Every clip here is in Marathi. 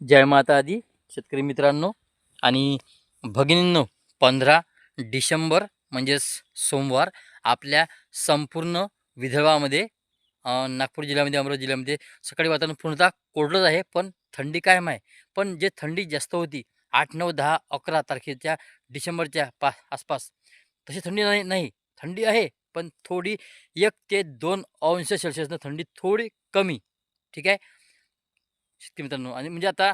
जय माता आदी शेतकरी मित्रांनो आणि भगिनींनो, 15 डिसेंबर म्हणजेच सोमवार आपल्या संपूर्ण विदर्भामध्ये नागपूर जिल्ह्यामध्ये, अमरावती जिल्ह्यामध्ये सकाळी वातावरण पूर्णतः कोरडंच आहे. पण थंडी कायम आहे. पण जे थंडी जास्त होती 8, 9, 10, 11 तारखेच्या डिसेंबरच्या आसपास, तशी थंडी नाही. थंडी आहे, पण थोडी 1 ते 2 अंश सेल्सिअसनं थंडी थोडी कमी. ठीक आहे शेतकरी मित्रांनो. आणि म्हणजे आता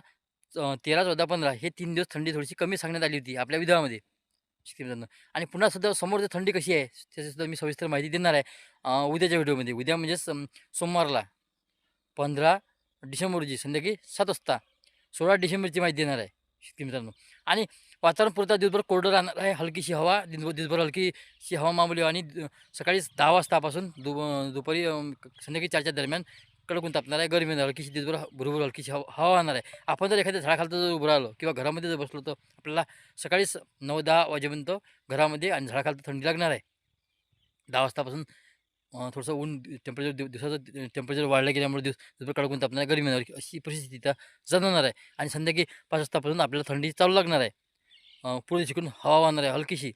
13, 14, 15 हे 3 दिवस थंडी थोडीशी कमी सांगण्यात आली होती आपल्या विदर्भामध्ये शेतकरी मित्रांनो. आणि पुन्हा सुद्धा समोर थंडी कशी आहे त्याची सुद्धा मी सविस्तर माहिती देणार आहे उद्याच्या व्हिडिओमध्ये. उद्या म्हणजे सोमवारला 15 डिसेंबर रोजी संध्याकाळी 7 वाजता 16 डिसेंबरची माहिती देणार आहे शेतकरी मित्रांनो. आणि वातावरण पुरता दिवसभर कोरडं राहणार आहे. हलकीशी हवा, दिवसभर हलकीशी हवा मामूली. आणि सकाळी 10 वाजतापासून दुपारी संध्याकाळी 4च्या दरम्यान कडक ऊन तापणार आहे. गरमी होणार, हलकीशी दिवसभर बरोबर हलकीशी हवा वाहणार आहे. आपण जर एखाद्या झाडाखालचं जर उभं राहिलो किंवा घरामध्ये जर बसलो, तर आपल्याला सकाळीच 9-10 वाजेपर्यंत घरामध्ये आणि झाडाखालचं थंडी लागणार आहे. 10 वाजतापासून थोडंसं ऊन टेम्परेचर दिवसाचं टेम्परेचर वाढलं गेल्यामुळे दिवसभर कडक ऊन तापणार आहे, गरमी होणार, अशी परिस्थिती इथं जाणवणार आहे. आणि संध्याकाळी 5 वाजतापासून आपल्याला थंडी चालू लागणार आहे. पूर्व दिशेकडून हवा वाहणार आहे हलकीशी.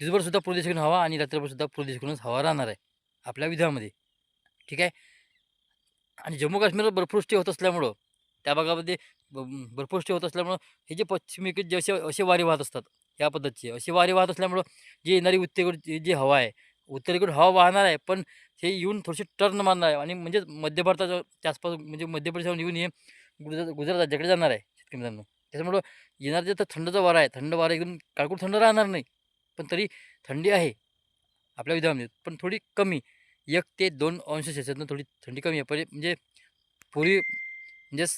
दिवसभरसुद्धा पूर्व दिशेकडून हवा आणि रात्रभरसुद्धा पूर्व दिशेकडूनच हवा राहणार आहे आपल्या विदर्भामध्ये. ठीक आहे. आणि जम्मू काश्मीरला बर्फवृष्टी होत असल्यामुळं, त्या भागामध्ये बर्फवृष्टी होत असल्यामुळं, हे जे पश्चिमेकडे जे असे वारे वाहत असतात, या पद्धतीचे असे वारे वाहत असल्यामुळं जी येणारी उत्तरेकडची जी हवा आहे, उत्तरेकडून हवा वाहणार आहे. पण हे येऊन थोडीशी टर्न मारणार आहे आणि म्हणजे मध्य भारताच्या आसपास, म्हणजे मध्य प्रदेशावरून येऊन हे गुजरात राज्याकडे जाणार आहे शेतकरी मित्रांनो. त्याच्यामुळं येणार जे तर थंडचा वारा आहे, थंड वारा एकदम काळकोट थंड राहणार नाही, पण तरी थंडी आहे आपल्या विदर्भामध्ये, पण थोडी कमी. 1 ते 2 अंश सेल्सिअसनं थोडी थंडी कमी आहे. पहिले म्हणजे पूर्वी म्हणजेच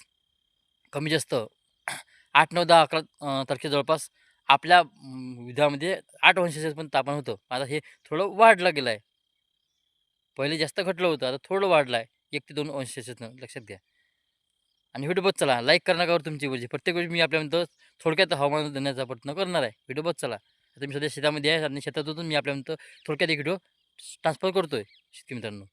कमी जास्त 8, 9, 10, 11 तारखे जवळपास आपल्या विदर्भामध्ये 8 अंश सेल्सिअस पण तापमान होतं. आता हे थोडं वाढलं गेलं आहे. पहिले जास्त घटलं होतं, आता थोडं वाढलं आहे. 1 ते 2 अंश सेल्सिअसनं, लक्षात घ्या. आणि व्हिडिओ बघत चला. लाईक करा नका तुमची मर्जी. प्रत्येक वेळी मी आपल्यानंतर थोडक्यात हवामान देण्याचा प्रयत्न करणार आहे. व्हिडिओ बघत चला. आता मी सध्या शेतामध्ये आहे आणि शेतातून मी आपल्यानंतर थोडक्यात एक व्हिडिओ ट्रान्सफर करतोय शेतकरी मित्रांनो.